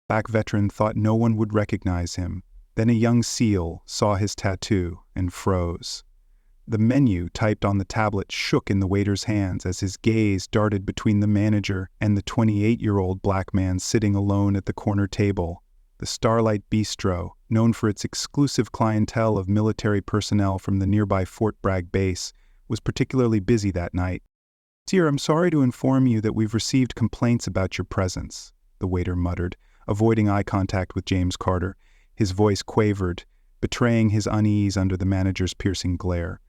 Black veteran thought no one would recognize him. Then a young SEAL saw his tattoo and froze. The menu typed on the tablet shook in the waiter's hands as his gaze darted between the manager and the 28-year-old black man sitting alone at the corner table. The Starlight Bistro, known for its exclusive clientele of military personnel from the nearby Fort Bragg base, was particularly busy that night. "Sir, I'm sorry to inform you that we've received complaints about your presence," the waiter muttered, avoiding eye contact with James Carter. His voice quavered, betraying his unease under the manager's piercing glare.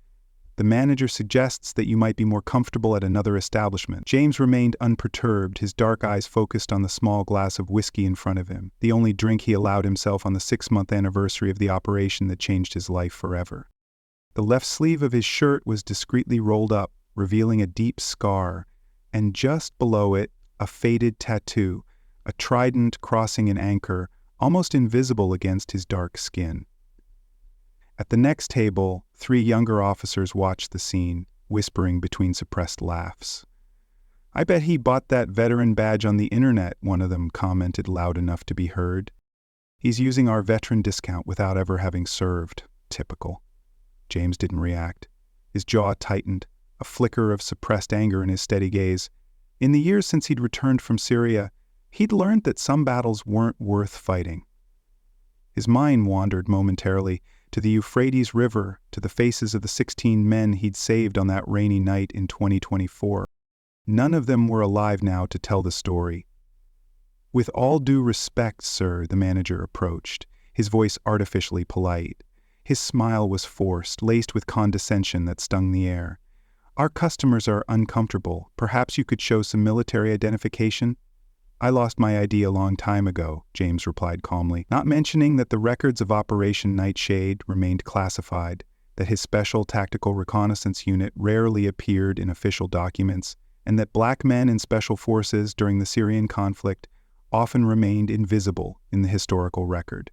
"The manager suggests that you might be more comfortable at another establishment." James remained unperturbed, his dark eyes focused on the small glass of whiskey in front of him, the only drink he allowed himself on the 6-month anniversary of the operation that changed his life forever. The left sleeve of his shirt was discreetly rolled up, revealing a deep scar, and just below it, a faded tattoo, a trident crossing an anchor, almost invisible against his dark skin. At the next table, 3 younger officers watched the scene, whispering between suppressed laughs. "I bet he bought that veteran badge on the internet," one of them commented loud enough to be heard. "He's using our veteran discount without ever having served. Typical." James didn't react. His jaw tightened, a flicker of suppressed anger in his steady gaze. In the years since he'd returned from Syria, he'd learned that some battles weren't worth fighting. His mind wandered momentarily to the Euphrates River, to the faces of the 16 men he'd saved on that rainy night in 2024. None of them were alive now to tell the story. "With all due respect, sir," the manager approached, his voice artificially polite. His smile was forced, laced with condescension that stung the air. "Our customers are uncomfortable. Perhaps you could show some military identification?" "I lost my ID a long time ago," James replied calmly, not mentioning that the records of Operation Nightshade remained classified, that his Special Tactical Reconnaissance Unit rarely appeared in official documents, and that black men in special forces during the Syrian conflict often remained invisible in the historical record.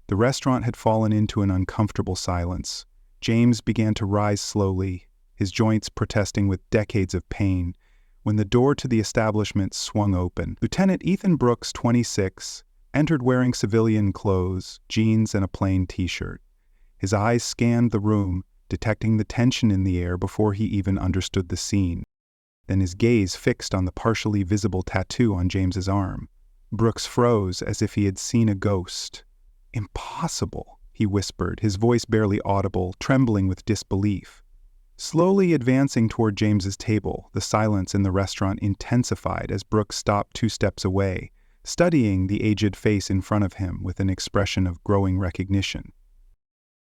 The restaurant had fallen into an uncomfortable silence. James began to rise slowly, his joints protesting with decades of pain, when the door to the establishment swung open. Lieutenant Ethan Brooks, 26, entered wearing civilian clothes, jeans and a plain t-shirt. His eyes scanned the room, detecting the tension in the air before he even understood the scene. Then his gaze fixed on the partially visible tattoo on James's arm. Brooks froze as if he had seen a ghost. "Impossible," he whispered, his voice barely audible, trembling with disbelief. Slowly advancing toward James's table, the silence in the restaurant intensified as Brooks stopped 2 steps away, studying the aged face in front of him with an expression of growing recognition.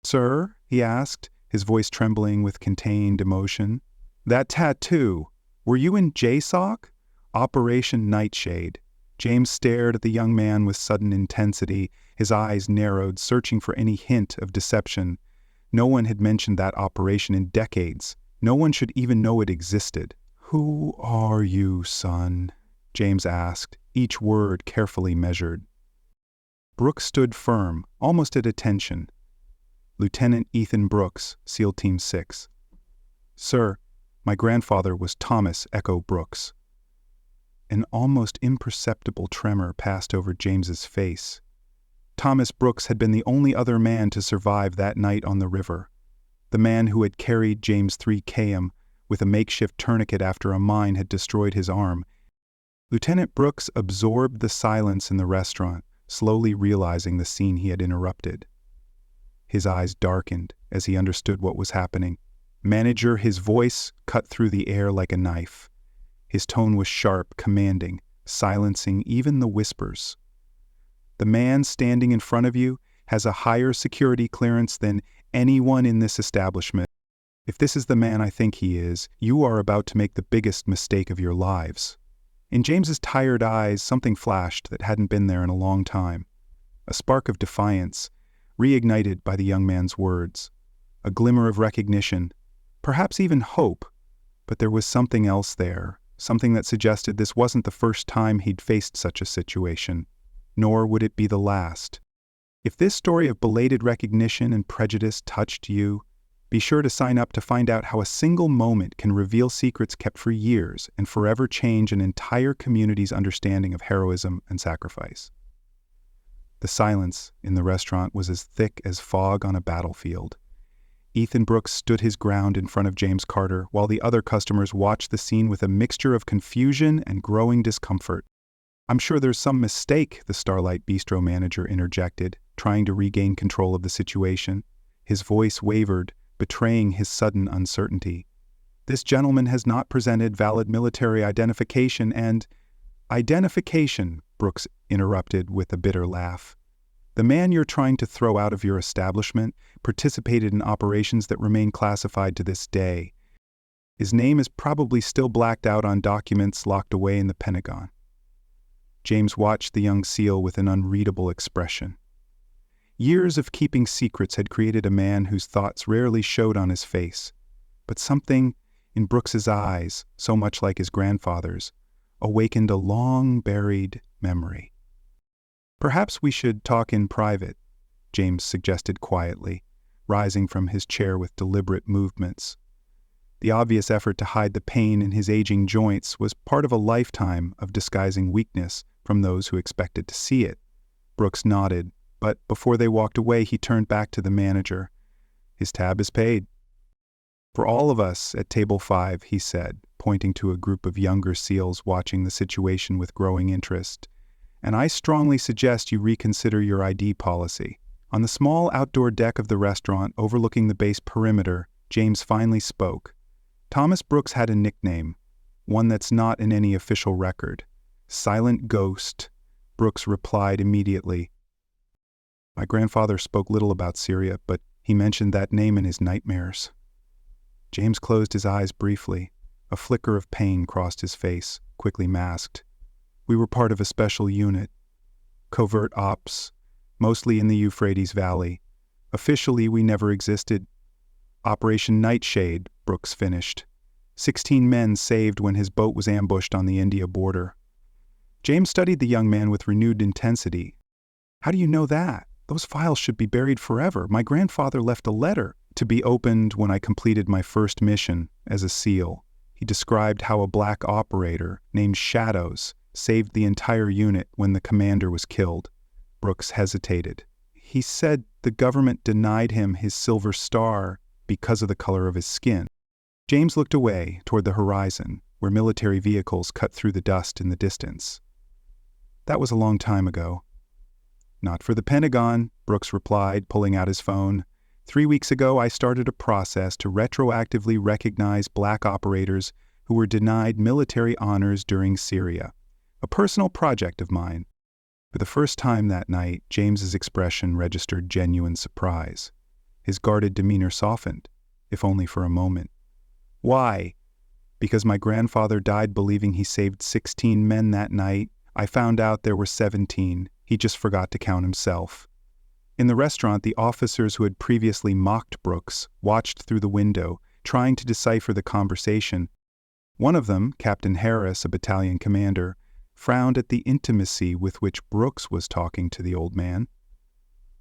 "Sir?" he asked, his voice trembling with contained emotion. "That tattoo, were you in JSOC? Operation Nightshade." James stared at the young man with sudden intensity, his eyes narrowed, searching for any hint of deception. No one had mentioned that operation in decades. No one should even know it existed. "Who are you, son?" James asked, each word carefully measured. Brooks stood firm, almost at attention. "Lieutenant Ethan Brooks, SEAL Team 6. "Sir, my grandfather was Thomas Echo Brooks." An almost imperceptible tremor passed over James's face. Thomas Brooks had been the only other man to survive that night on the river. The man who had carried James 3KM with a makeshift tourniquet after a mine had destroyed his arm. Lieutenant Brooks absorbed the silence in the restaurant, slowly realizing the scene he had interrupted. His eyes darkened as he understood what was happening. "Manager," his voice cut through the air like a knife. His tone was sharp, commanding, silencing even the whispers. "The man standing in front of you has a higher security clearance than anyone in this establishment. If this is the man I think he is, you are about to make the biggest mistake of your lives." In James's tired eyes, something flashed that hadn't been there in a long time. A spark of defiance, reignited by the young man's words. A glimmer of recognition, perhaps even hope, but there was something else there, something that suggested this wasn't the first time he'd faced such a situation. Nor would it be the last. If this story of belated recognition and prejudice touched you, be sure to sign up to find out how a single moment can reveal secrets kept for years and forever change an entire community's understanding of heroism and sacrifice. The silence in the restaurant was as thick as fog on a battlefield. Ethan Brooks stood his ground in front of James Carter, while the other customers watched the scene with a mixture of confusion and growing discomfort. "I'm sure there's some mistake," the Starlight Bistro manager interjected, trying to regain control of the situation. His voice wavered, betraying his sudden uncertainty. "This gentleman has not presented valid military identification and—" "Identification," Brooks interrupted with a bitter laugh. "The man you're trying to throw out of your establishment participated in operations that remain classified to this day. His name is probably still blacked out on documents locked away in the Pentagon." James watched the young SEAL with an unreadable expression. Years of keeping secrets had created a man whose thoughts rarely showed on his face, but something in Brooks's eyes, so much like his grandfather's, awakened a long-buried memory. "Perhaps we should talk in private," James suggested quietly, rising from his chair with deliberate movements. The obvious effort to hide the pain in his aging joints was part of a lifetime of disguising weakness from those who expected to see it. Brooks nodded, but before they walked away, he turned back to the manager. "His tab is paid." "For all of us at Table 5, he said, pointing to a group of younger SEALs watching the situation with growing interest. "And I strongly suggest you reconsider your ID policy." On the small outdoor deck of the restaurant overlooking the base perimeter, James finally spoke. Thomas Brooks had a nickname, one that's not in any official record. "Silent Ghost." Brooks replied immediately. "My grandfather spoke little about Syria, but he mentioned that name in his nightmares." James closed his eyes briefly. A flicker of pain crossed his face, quickly masked. "We were part of a special unit. Covert ops, mostly in the Euphrates Valley. Officially, we never existed. Operation Nightshade," Brooks finished. 16 men saved when his boat was ambushed on the India border. James studied the young man with renewed intensity. "How do you know that? Those files should be buried forever. My grandfather left a letter to be opened when I completed my first mission as a SEAL." He described how a black operator named Shadows saved the entire unit when the commander was killed. Brooks hesitated. "He said the government denied him his Silver Star because of the color of his skin." James looked away toward the horizon, where military vehicles cut through the dust in the distance. "That was a long time ago." "Not for the Pentagon," Brooks replied, pulling out his phone. 3 weeks ago, I started a process to retroactively recognize black operators who were denied military honors during Syria. A personal project of mine." For the first time that night, James's expression registered genuine surprise. His guarded demeanor softened, if only for a moment. "Why?" "Because my grandfather died believing he saved 16 men that night. I found out there were 17. He just forgot to count himself." In the restaurant, the officers who had previously mocked Brooks watched through the window, trying to decipher the conversation. One of them, Captain Harris, a battalion commander, frowned at the intimacy with which Brooks was talking to the old man.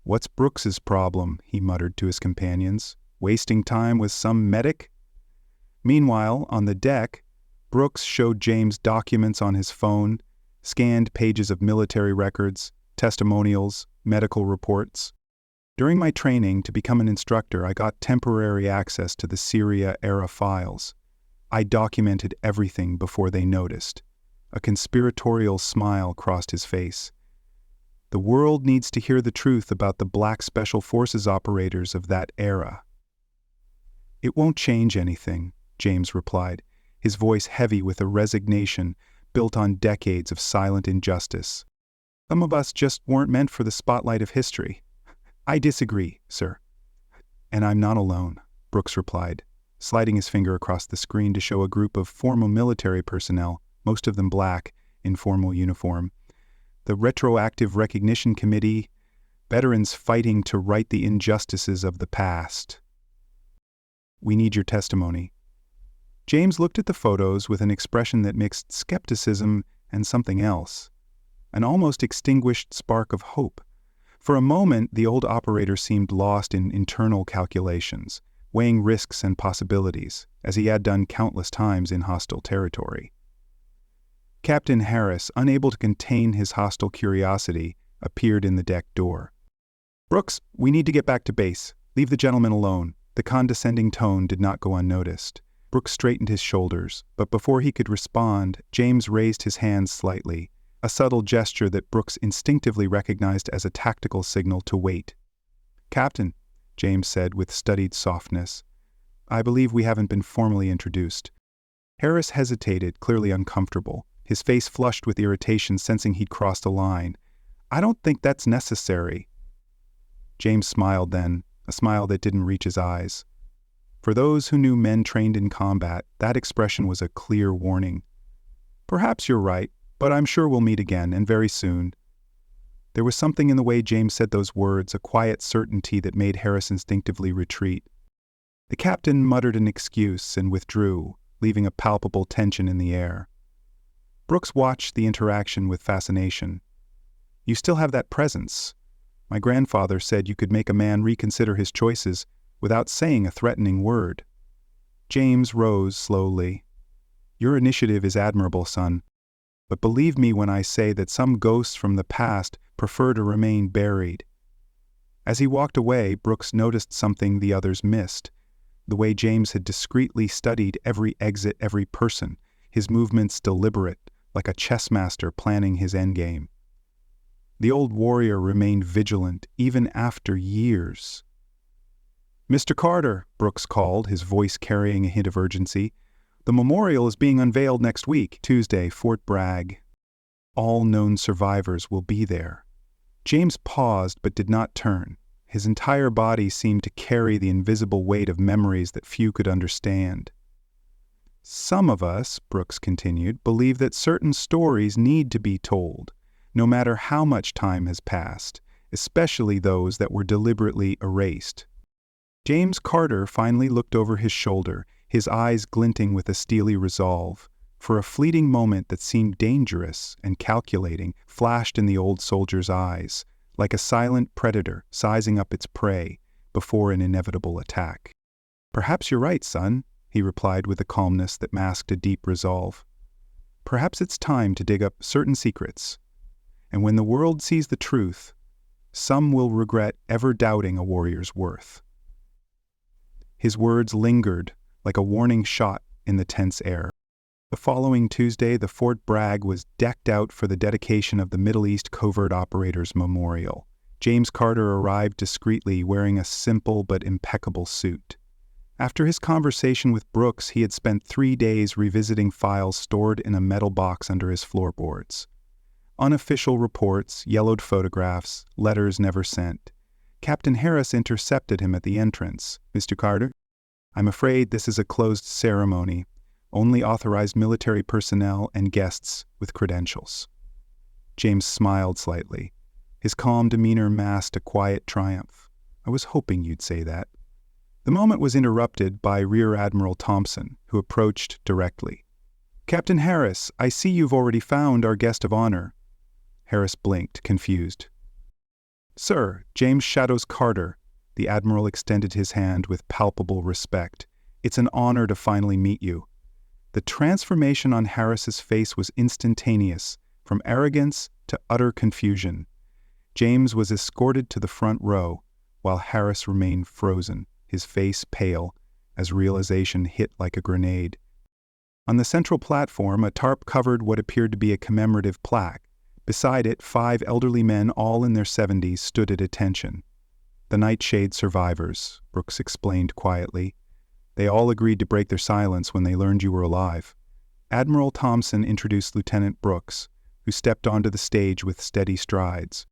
"What's Brooks's problem?" he muttered to his companions. "Wasting time with some medic?" Meanwhile, on the deck, Brooks showed James documents on his phone, scanned pages of military records, testimonials, medical reports. "During my training to become an instructor, I got temporary access to the Syria-era files. I documented everything before they noticed." A conspiratorial smile crossed his face. "The world needs to hear the truth about the black special forces operators of that era." "It won't change anything," James replied, his voice heavy with a resignation built on decades of silent injustice. "Some of us just weren't meant for the spotlight of history." "I disagree, sir." "And I'm not alone," Brooks replied, sliding his finger across the screen to show a group of former military personnel, most of them black, in formal uniform. "The Retroactive Recognition Committee, veterans fighting to right the injustices of the past. We need your testimony." James looked at the photos with an expression that mixed skepticism and something else, an almost extinguished spark of hope. For a moment, the old operator seemed lost in internal calculations, weighing risks and possibilities, as he had done countless times in hostile territory. Captain Harris, unable to contain his hostile curiosity, appeared in the deck door. "Brooks, we need to get back to base. Leave the gentleman alone." The condescending tone did not go unnoticed. Brooks straightened his shoulders, but before he could respond, James raised his hands slightly, a subtle gesture that Brooks instinctively recognized as a tactical signal to wait. "Captain," James said with studied softness, "I believe we haven't been formally introduced." Harris hesitated, clearly uncomfortable, his face flushed with irritation, sensing he'd crossed a line. "I don't think that's necessary." James smiled then, a smile that didn't reach his eyes. For those who knew men trained in combat, that expression was a clear warning. "Perhaps you're right, but I'm sure we'll meet again, and very soon." There was something in the way James said those words, a quiet certainty that made Harris instinctively retreat. The captain muttered an excuse and withdrew, leaving a palpable tension in the air. Brooks watched the interaction with fascination. "You still have that presence. My grandfather said you could make a man reconsider his choices without saying a threatening word." James rose slowly. "Your initiative is admirable, son. But believe me when I say that some ghosts from the past prefer to remain buried." As he walked away, Brooks noticed something the others missed. The way James had discreetly studied every exit, every person, his movements deliberate, like a chess master planning his endgame. The old warrior remained vigilant even after years. "Mr. Carter," Brooks called, his voice carrying a hint of urgency. "The memorial is being unveiled next week, Tuesday, Fort Bragg. All known survivors will be there." James paused but did not turn. His entire body seemed to carry the invisible weight of memories that few could understand. "Some of us," Brooks continued, "believe that certain stories need to be told, no matter how much time has passed, especially those that were deliberately erased." James Carter finally looked over his shoulder, his eyes glinting with a steely resolve. For a fleeting moment that seemed dangerous and calculating flashed in the old soldier's eyes, like a silent predator sizing up its prey before an inevitable attack. "Perhaps you're right, son," he replied with a calmness that masked a deep resolve. "Perhaps it's time to dig up certain secrets. And when the world sees the truth, some will regret ever doubting a warrior's worth." His words lingered like a warning shot in the tense air. The following Tuesday, the Fort Bragg was decked out for the dedication of the Middle East Covert Operators Memorial. James Carter arrived discreetly, wearing a simple but impeccable suit. After his conversation with Brooks, he had spent 3 days revisiting files stored in a metal box under his floorboards. Unofficial reports, yellowed photographs, letters never sent. Captain Harris intercepted him at the entrance. "Mr. Carter, I'm afraid this is a closed ceremony. Only authorized military personnel and guests with credentials." James smiled slightly. His calm demeanor masked a quiet triumph. "I was hoping you'd say that." The moment was interrupted by Rear Admiral Thompson, who approached directly. "Captain Harris, I see you've already found our guest of honor." Harris blinked, confused. "Sir, James Shadows Carter." The Admiral extended his hand with palpable respect. "It's an honor to finally meet you." The transformation on Harris's face was instantaneous, from arrogance to utter confusion. James was escorted to the front row, while Harris remained frozen, his face pale, as realization hit like a grenade. On the central platform, a tarp covered what appeared to be a commemorative plaque. Beside it, 5 elderly men, all in their 70s, stood at attention. "The Nightshade survivors," Brooks explained quietly. "They all agreed to break their silence when they learned you were alive." Admiral Thompson introduced Lieutenant Brooks, who stepped onto the stage with steady strides.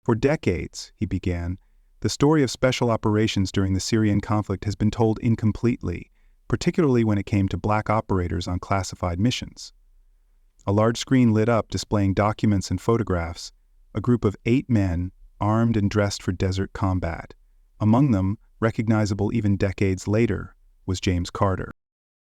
"For decades," he began, "the story of special operations during the Syrian conflict has been told incompletely, particularly when it came to black operators on classified missions." A large screen lit up displaying documents and photographs, a group of 8 men, armed and dressed for desert combat. Among them, recognizable even decades later, was James Carter.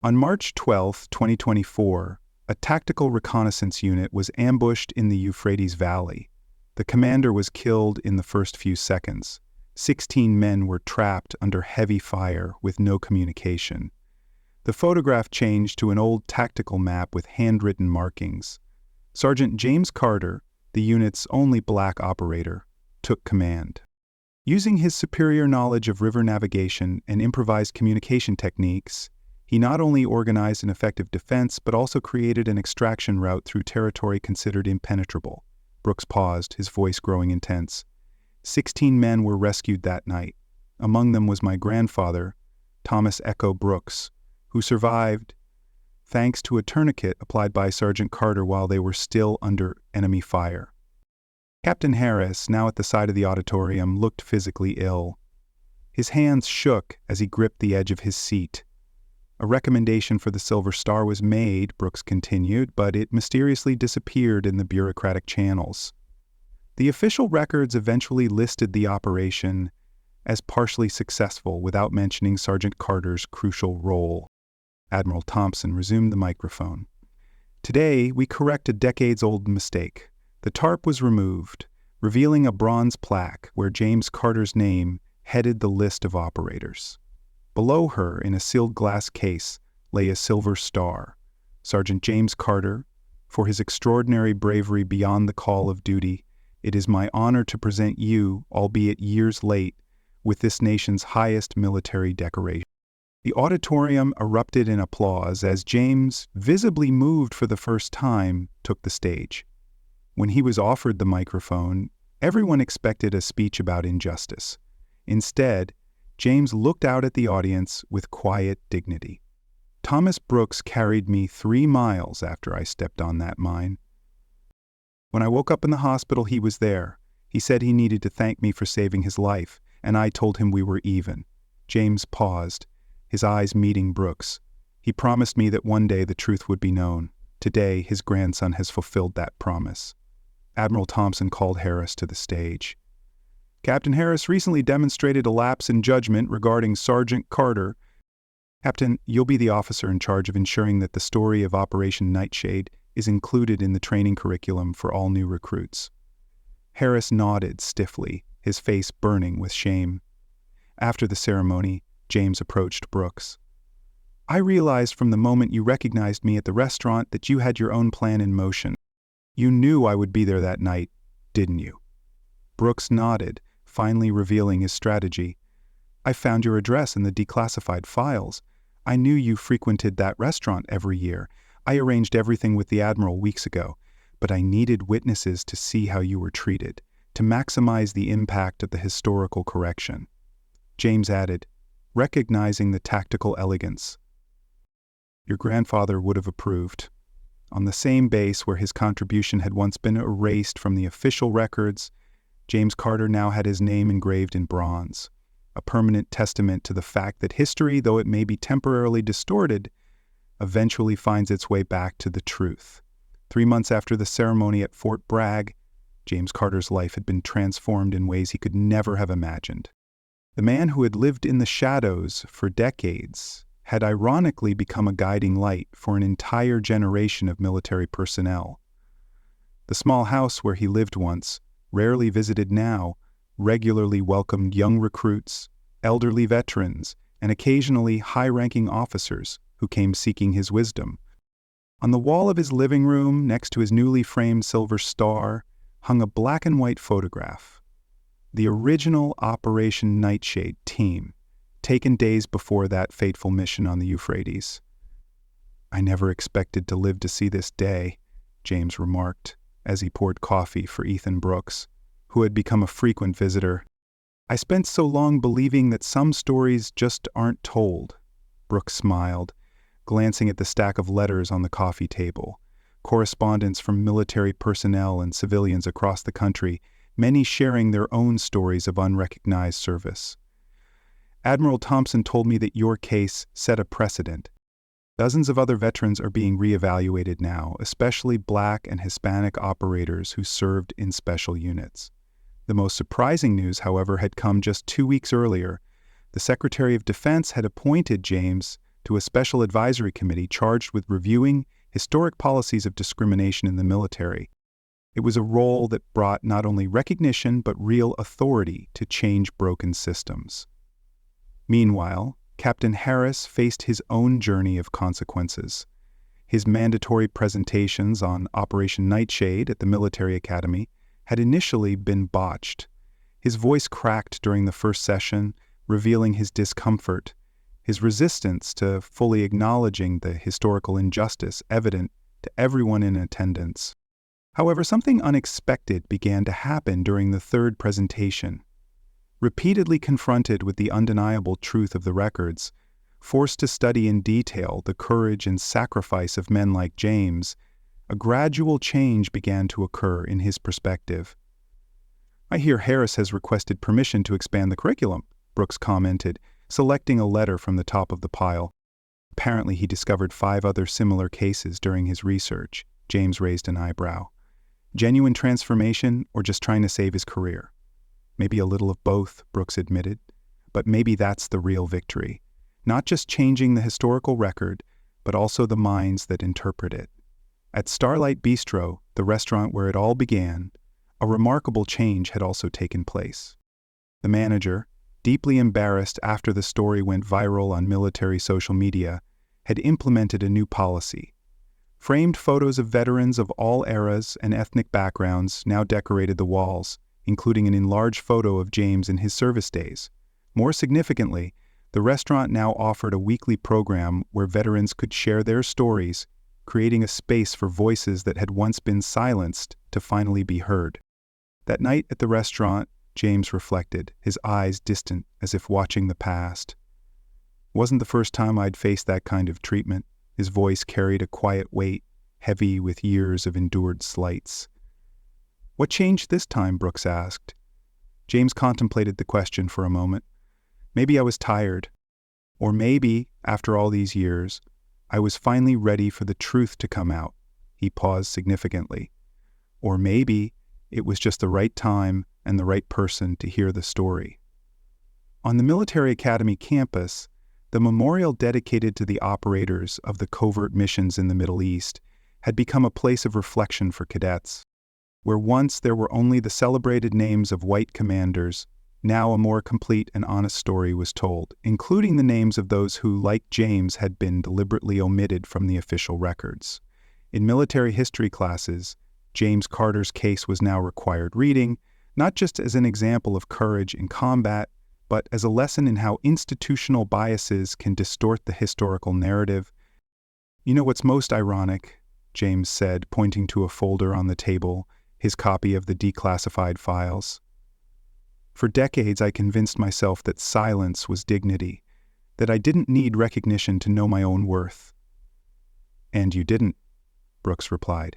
On March 12, 2024, a tactical reconnaissance unit was ambushed in the Euphrates Valley. The commander was killed in the first few seconds. 16 men were trapped under heavy fire with no communication. The photograph changed to an old tactical map with handwritten markings. Sergeant James Carter, the unit's only black operator, took command. Using his superior knowledge of river navigation and improvised communication techniques, he not only organized an effective defense but also created an extraction route through territory considered impenetrable. Brooks paused, his voice growing intense. 16 men were rescued that night. Among them was my grandfather, Thomas Echo Brooks, who survived thanks to a tourniquet applied by Sergeant Carter while they were still under enemy fire. Captain Harris, now at the side of the auditorium, looked physically ill. His hands shook as he gripped the edge of his seat. A recommendation for the Silver Star was made, Brooks continued, but it mysteriously disappeared in the bureaucratic channels. The official records eventually listed the operation as partially successful without mentioning Sergeant Carter's crucial role. Admiral Thompson resumed the microphone. Today, we correct a decades-old mistake. The tarp was removed, revealing a bronze plaque where James Carter's name headed the list of operators. Below her, in a sealed glass case, lay a silver star. Sergeant James Carter, for his extraordinary bravery beyond the call of duty, it is my honor to present you, albeit years late, with this nation's highest military decoration. The auditorium erupted in applause as James, visibly moved for the first time, took the stage. When he was offered the microphone, everyone expected a speech about injustice. Instead, James looked out at the audience with quiet dignity. Thomas Brooks carried me 3 miles after I stepped on that mine. When I woke up in the hospital, he was there. He said he needed to thank me for saving his life, and I told him we were even. James paused, his eyes meeting Brooks. He promised me that one day the truth would be known. Today, his grandson has fulfilled that promise. Admiral Thompson called Harris to the stage. Captain Harris recently demonstrated a lapse in judgment regarding Sergeant Carter. Captain, you'll be the officer in charge of ensuring that the story of Operation Nightshade is included in the training curriculum for all new recruits. Harris nodded stiffly, his face burning with shame. After the ceremony, James approached Brooks. I realized from the moment you recognized me at the restaurant that you had your own plan in motion. You knew I would be there that night, didn't you? Brooks nodded, finally revealing his strategy. I found your address in the declassified files. I knew you frequented that restaurant every year. I arranged everything with the Admiral weeks ago, but I needed witnesses to see how you were treated, to maximize the impact of the historical correction. James added, recognizing the tactical elegance. Your grandfather would have approved. On the same base where his contribution had once been erased from the official records, James Carter now had his name engraved in bronze, a permanent testament to the fact that history, though it may be temporarily distorted, eventually finds its way back to the truth. 3 months after the ceremony at Fort Bragg, James Carter's life had been transformed in ways he could never have imagined. The man who had lived in the shadows for decades had ironically become a guiding light for an entire generation of military personnel. The small house where he lived once, rarely visited now, regularly welcomed young recruits, elderly veterans, and occasionally high-ranking officers who came seeking his wisdom. On the wall of his living room, next to his newly framed Silver Star, hung a black-and-white photograph. The original Operation Nightshade team, taken days before that fateful mission on the Euphrates. I never expected to live to see this day, James remarked, as he poured coffee for Ethan Brooks, who had become a frequent visitor. I spent so long believing that some stories just aren't told. Brooks smiled, glancing at the stack of letters on the coffee table, correspondence from military personnel and civilians across the country, many sharing their own stories of unrecognized service. Admiral Thompson told me that your case set a precedent. Dozens of other veterans are being reevaluated now, especially Black and Hispanic operators who served in special units. The most surprising news, however, had come just 2 weeks earlier. The Secretary of Defense had appointed James to a special advisory committee charged with reviewing historic policies of discrimination in the military. It was a role that brought not only recognition but real authority to change broken systems. Meanwhile, Captain Harris faced his own journey of consequences. His mandatory presentations on Operation Nightshade at the military academy had initially been botched. His voice cracked during the first session, revealing his discomfort, his resistance to fully acknowledging the historical injustice evident to everyone in attendance. However, something unexpected began to happen during the third presentation. Repeatedly confronted with the undeniable truth of the records, forced to study in detail the courage and sacrifice of men like James, a gradual change began to occur in his perspective. "I hear Harris has requested permission to expand the curriculum," Brooks commented, selecting a letter from the top of the pile. Apparently he discovered 5 other similar cases during his research. James raised an eyebrow. Genuine transformation or just trying to save his career? Maybe a little of both, Brooks admitted. But maybe that's the real victory. Not just changing the historical record, but also the minds that interpret it. At Starlight Bistro, the restaurant where it all began, a remarkable change had also taken place. The manager, deeply embarrassed after the story went viral on military social media, had implemented a new policy. Framed photos of veterans of all eras and ethnic backgrounds now decorated the walls, including an enlarged photo of James in his service days. More significantly, the restaurant now offered a weekly program where veterans could share their stories, creating a space for voices that had once been silenced to finally be heard. That night at the restaurant, James reflected, his eyes distant as if watching the past. Wasn't the first time I'd faced that kind of treatment. His voice carried a quiet weight, heavy with years of endured slights. "What changed this time?" Brooks asked. James contemplated the question for a moment. "Maybe I was tired. Or maybe, after all these years, I was finally ready for the truth to come out." He paused significantly. Or maybe it was just the right time and the right person to hear the story. On the Military Academy campus, the memorial dedicated to the operators of the covert missions in the Middle East had become a place of reflection for cadets. Where once there were only the celebrated names of white commanders, now a more complete and honest story was told, including the names of those who, like James, had been deliberately omitted from the official records. In military history classes, James Carter's case was now required reading, not just as an example of courage in combat, but as a lesson in how institutional biases can distort the historical narrative. "You know what's most ironic?" James said, pointing to a folder on the table, his copy of the declassified files. "For decades I convinced myself that silence was dignity, that I didn't need recognition to know my own worth." "And you didn't," Brooks replied.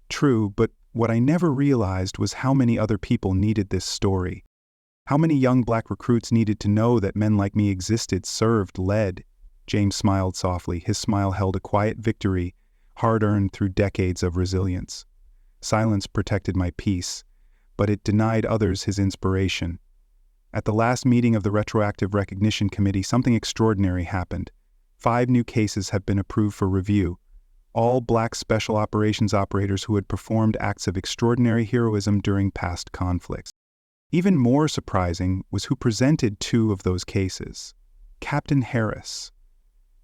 "True, but what I never realized was how many other people needed this story. How many young black recruits needed to know that men like me existed, served, led." James smiled softly. His smile held a quiet victory, hard-earned through decades of resilience. "Silence protected my peace, but it denied others his inspiration." At the last meeting of the Retroactive Recognition Committee, something extraordinary happened. 5 new cases have been approved for review. All black special operations operators who had performed acts of extraordinary heroism during past conflicts. Even more surprising was who presented 2 of those cases. Captain Harris.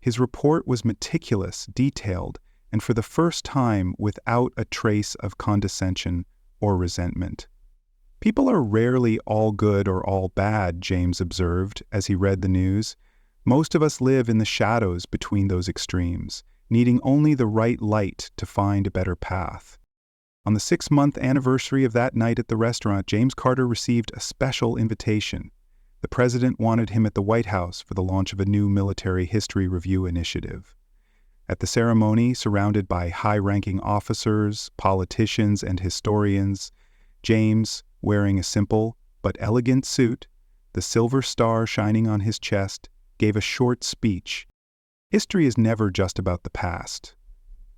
His report was meticulous, detailed, and for the first time without a trace of condescension or resentment. "People are rarely all good or all bad," James observed as he read the news. "Most of us live in the shadows between those extremes, needing only the right light to find a better path." On the 6-month anniversary of that night at the restaurant, James Carter received a special invitation. The president wanted him at the White House for the launch of a new military history review initiative. At the ceremony, surrounded by high-ranking officers, politicians, and historians, James, wearing a simple but elegant suit, the silver star shining on his chest, gave a short speech. History is never just about the past.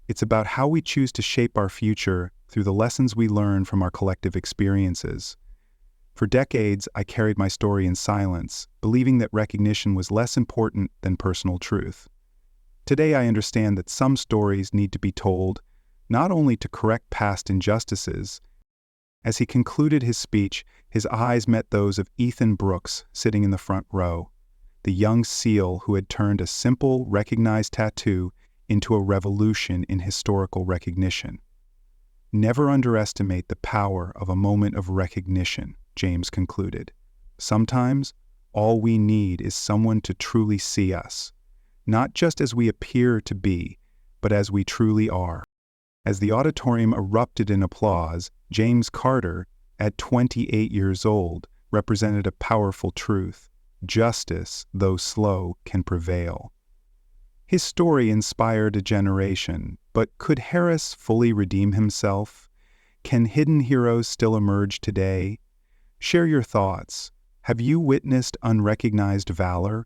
It's about how we choose to shape our future through the lessons we learn from our collective experiences. For decades, I carried my story in silence, believing that recognition was less important than personal truth. Today, I understand that some stories need to be told, not only to correct past injustices. As he concluded his speech, his eyes met those of Ethan Brooks sitting in the front row, the young SEAL who had turned a simple, recognized tattoo into a revolution in historical recognition. Never underestimate the power of a moment of recognition, James concluded. Sometimes, all we need is someone to truly see us, not just as we appear to be, but as we truly are. As the auditorium erupted in applause, James Carter, at 28 years old, represented a powerful truth. Justice, though slow, can prevail. His story inspired a generation, but could Harris fully redeem himself? Can hidden heroes still emerge today? Share your thoughts. Have you witnessed unrecognized valor,